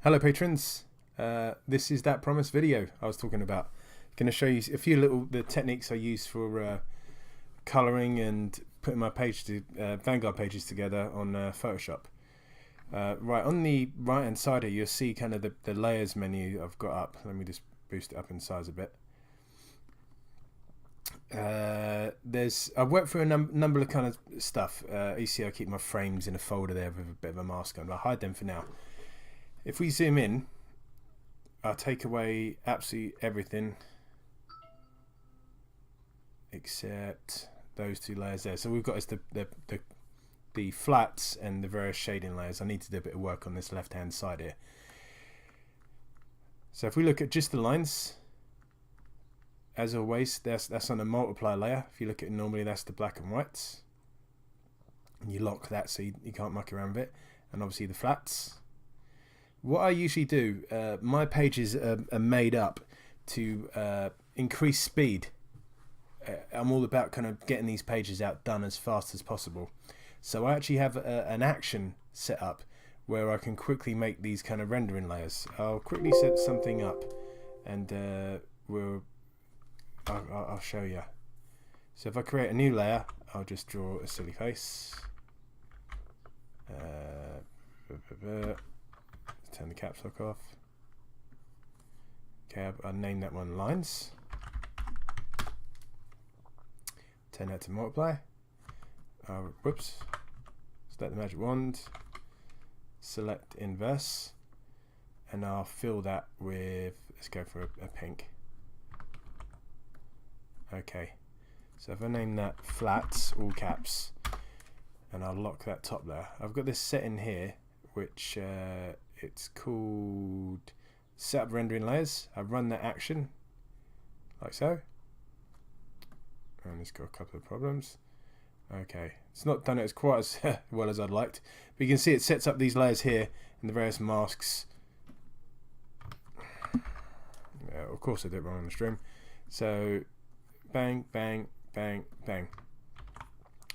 Hello patrons, this is that promised video I was talking about. Going to show you a few the techniques I use for colouring and putting my Vanguard pages together on Photoshop. Right, on the right hand side here you'll see kind of the layers menu I've got up. Let me just boost it up in size a bit. I've worked through a number of kind of stuff. You see I keep my frames in a folder there with a bit of a mask on, but I'll hide them for now. If we zoom in, I'll take away absolutely everything except those two layers there. So we've got is the flats and the various shading layers. I need to do a bit of work on this left hand side here. So if we look at just the lines, as always, that's on a multiply layer. If you look at it normally, that's the black and whites. And you lock that so you can't muck around with it. And obviously the flats. What I usually do, my pages are made up to increase speed. I'm all about kind of getting these pages done as fast as possible. So I actually have an action set up where I can quickly make these kind of rendering layers. I'll quickly set something up and I'll show you. So if I create a new layer, I'll just draw a silly face. Turn the caps lock off. Okay, I'll name that one lines. Turn that to multiply. Whoops. Select the magic wand. Select inverse. And I'll fill that with, let's go for a pink. Okay. So if I name that flats, all caps, and I'll lock that top there. I've got this set in here, which it's called set up rendering layers. I run that action like so, and it's got a couple of problems. Okay, it's not done it as quite as well as I'd liked, but you can see it sets up these layers here and the various masks. Of course I did it wrong on the stream. So bang, bang, bang, bang.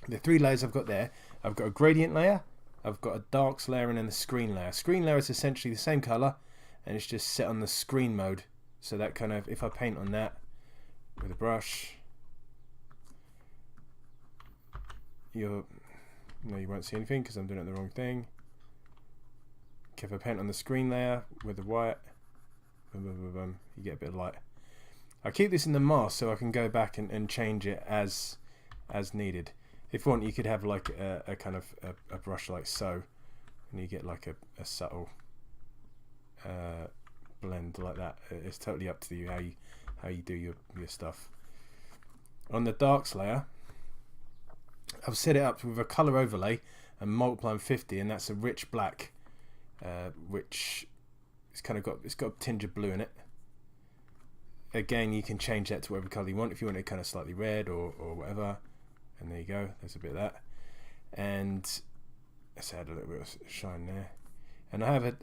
The three layers I've got there, I've got a gradient layer, I've got a darks layer, and then the screen layer. Screen layer is essentially the same color and it's just set on the screen mode. So that kind of, if I paint on that with a brush, you won't see anything because I'm doing it the wrong thing. Okay, if I paint on the screen layer with the white, boom, boom, boom, boom, you get a bit of light. I keep this in the mask so I can go back and change it as needed. If you want, you could have like a kind of a brush like so, and you get like a subtle blend like that. It's totally up to you how you do your stuff. On the darks layer, I've set it up with a color overlay and multiplying 50, and that's a rich black, which it's kind of got a tinge of blue in it. Again, you can change that to whatever color you want. If you want it kind of slightly red or whatever. And there you go, there's a bit of that. And let's add a little bit of shine there. And I have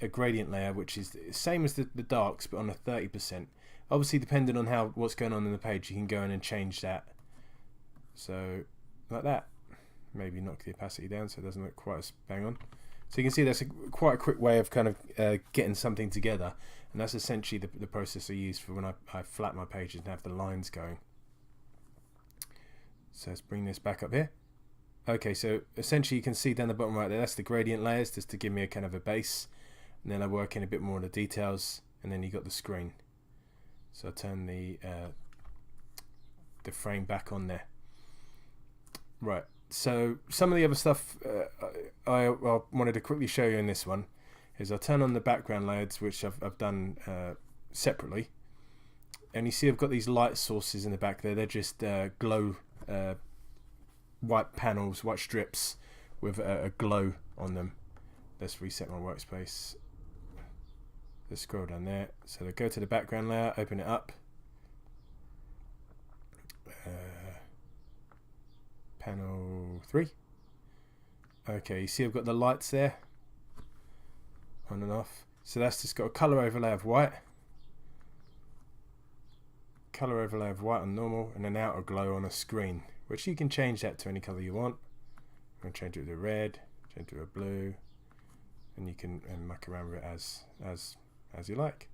a gradient layer which is the same as the darks but on a 30%. Obviously depending on what's going on in the page, you can go in and change that. So like that. Maybe knock the opacity down so it doesn't look quite as bang on. So you can see that's quite a quick way of kind of getting something together. And that's essentially the process I use for when I flat my pages and have the lines going. So let's bring this back up here. Okay, so essentially you can see down the bottom right there, that's the gradient layers, just to give me a kind of a base. And then I work in a bit more on the details, and then you got the screen. So I turn the frame back on there. Right, so some of the other stuff I wanted to quickly show you in this one is I'll turn on the background layers, which I've done separately. And you see I've got these light sources in the back there, they're just glow white panels, white strips with a glow on them. Let's reset my workspace. Let's scroll down there. So I go to the background layer, open it up. Panel 3. Okay, you see I've got the lights there on and off. So that's just got a color overlay of white. Color overlay of white on normal, and an outer glow on a screen, which you can change that to any color you want. I'm going to change it to red, change it to a blue, and you can muck around with it as you like.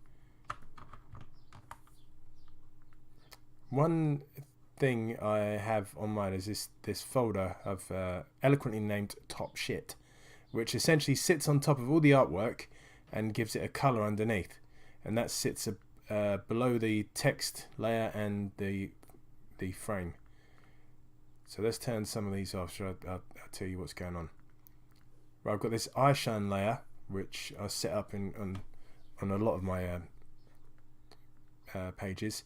One thing I have on mine is this folder of eloquently named Top Shit, which essentially sits on top of all the artwork and gives it a color underneath, and that sits below the text layer and the frame. So let's turn some of these off. So I'll tell you what's going on. Right, I've got this eye shine layer, which I set up on a lot of my pages.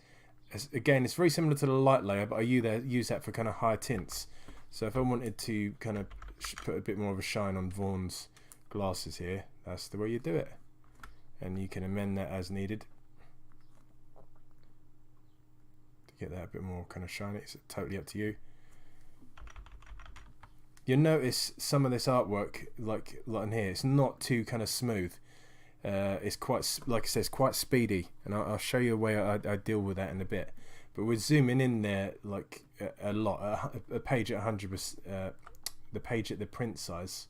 Again, it's very similar to the light layer, but I use that for kind of high tints. So if I wanted to kind of put a bit more of a shine on Vaughn's glasses here, that's the way you do it. And you can amend that as needed to get that a bit more kind of shiny. It's totally up to you. You'll notice some of this artwork, like in here, it's not too kind of smooth. It's quite, like I said, quite speedy, and I'll show you a way I deal with that in a bit. But we're zooming in there like a lot. A page at 100%, the page at the print size,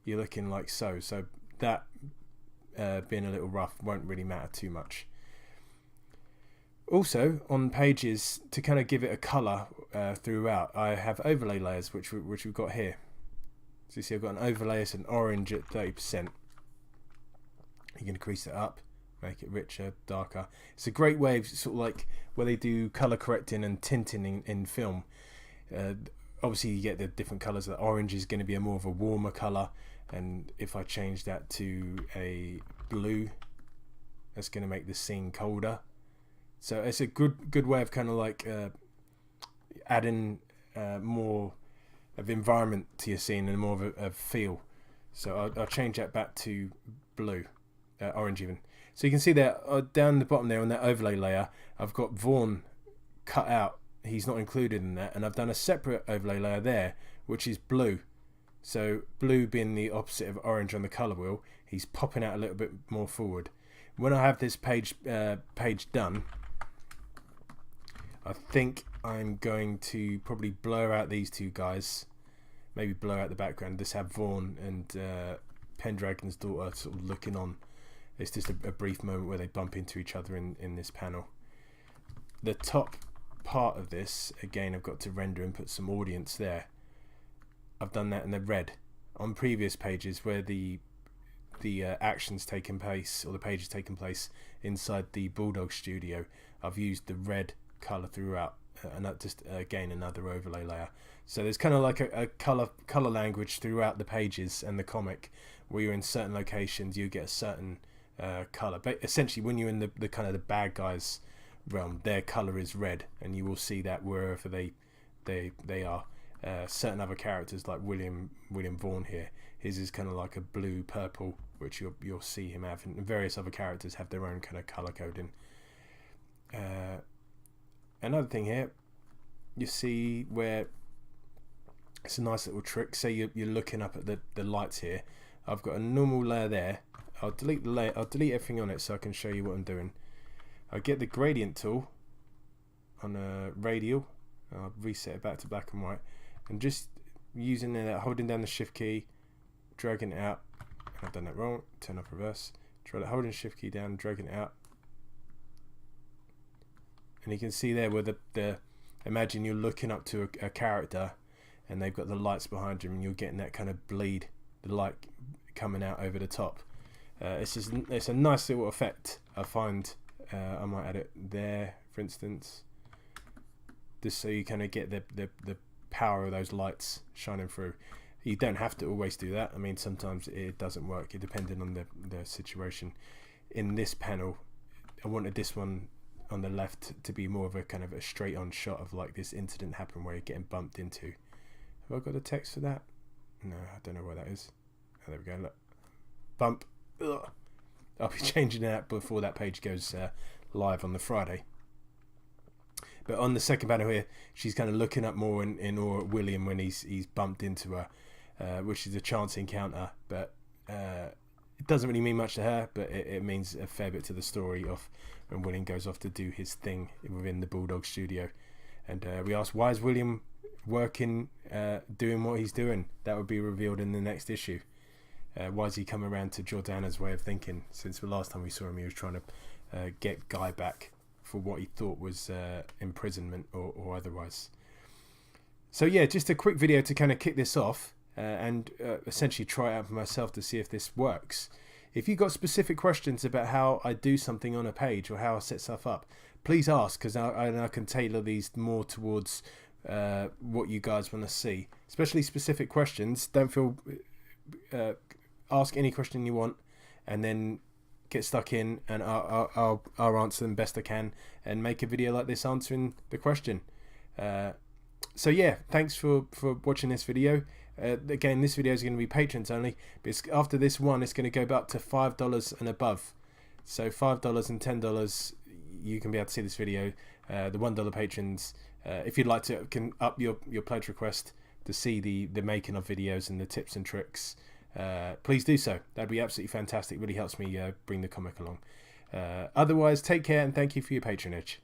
you're looking like so. So that being a little rough won't really matter too much. Also, on pages, to kind of give it a colour throughout, I have overlay layers, which we've got here. So you see I've got an overlay, it's an orange at 30%. You can increase it up, make it richer, darker. It's a great way of sort of like where they do colour correcting and tinting in film. Obviously you get the different colours. The orange is going to be more of a warmer colour, and if I change that to a blue, that's going to make the scene colder. So it's a good way of kind of like adding more of environment to your scene and more of a feel. So I'll change that back to blue. Orange even. So you can see there down the bottom there on that overlay layer, I've got Vaughn cut out. He's not included in that, and I've done a separate overlay layer there, which is blue. So blue being the opposite of orange on the color wheel, he's popping out a little bit more forward. When I have this page done, I think I'm going to probably blur out these two guys, maybe blur out the background. Just have Vaughn and Pendragon's daughter sort of looking on. It's just a brief moment where they bump into each other in this panel. The top part of this, again, I've got to render and put some audience there. I've done that in the red. On previous pages where the action's taken place, or the page is taking place inside the Bulldog studio, I've used the red colour throughout, and that just again another overlay layer. So there's kind of like a colour language throughout the pages and the comic, where you're in certain locations you get a certain colour. But essentially when you're in the kind of the bad guys realm, their colour is red, and you will see that wherever they are. Certain other characters like William Vaughn here, his is kind of like a blue purple, which you'll see him have, and various other characters have their own kind of colour coding. Another thing here, you see where it's a nice little trick. Say you're looking up at the lights here. I've got a normal layer there. I'll delete the layer. I'll delete everything on it so I can show you what I'm doing. I get the gradient tool on a radial. I'll reset it back to black and white, and just using that, holding down the shift key, dragging it out. I've done that wrong. Turn off reverse. Holding shift key down, dragging it out. And you can see there where imagine you're looking up to a character and they've got the lights behind you, and you're getting that kind of bleed, the light coming out over the top. It's a nice little effect, I find. I might add it there, for instance, just so you kind of get the power of those lights shining through. You don't have to always do that. I mean, sometimes it doesn't work, depending on the situation. In this panel, I wanted this one on the left to be more of a kind of a straight on shot of like this incident happened where you're getting bumped into. Have I got the text for that? No, I don't know where that is. Oh, there we go, look. Bump. Ugh. I'll be changing that before that page goes live on the Friday. But on the second panel here, she's kind of looking up more in awe at William when he's bumped into her, which is a chance encounter, but it doesn't really mean much to her, but it means a fair bit to the story of when William goes off to do his thing within the Bulldog studio. And we asked, why is William working, doing what he's doing? That would be revealed in the next issue. Why has he come around to Jordana's way of thinking? Since the last time we saw him, he was trying to get Guy back for what he thought was imprisonment or otherwise. So yeah, just a quick video to kind of kick this off and essentially try it out for myself to see if this works. If you've got specific questions about how I do something on a page or how I set stuff up, please ask, because I can tailor these more towards what you guys want to see. Especially specific questions. Don't feel... ask any question you want and then get stuck in, and I'll answer them best I can and make a video like this answering the question. So yeah, thanks for watching this video. Again, this video is going to be patrons only, but after this one it's going to go up to $5 and above. So $5 and $10 you can be able to see this video. The $1 patrons, if you'd like to, can up your pledge request to see the making of videos and the tips and tricks. Please do so. That'd be absolutely fantastic. Really helps me bring the comic along. Otherwise, take care and thank you for your patronage.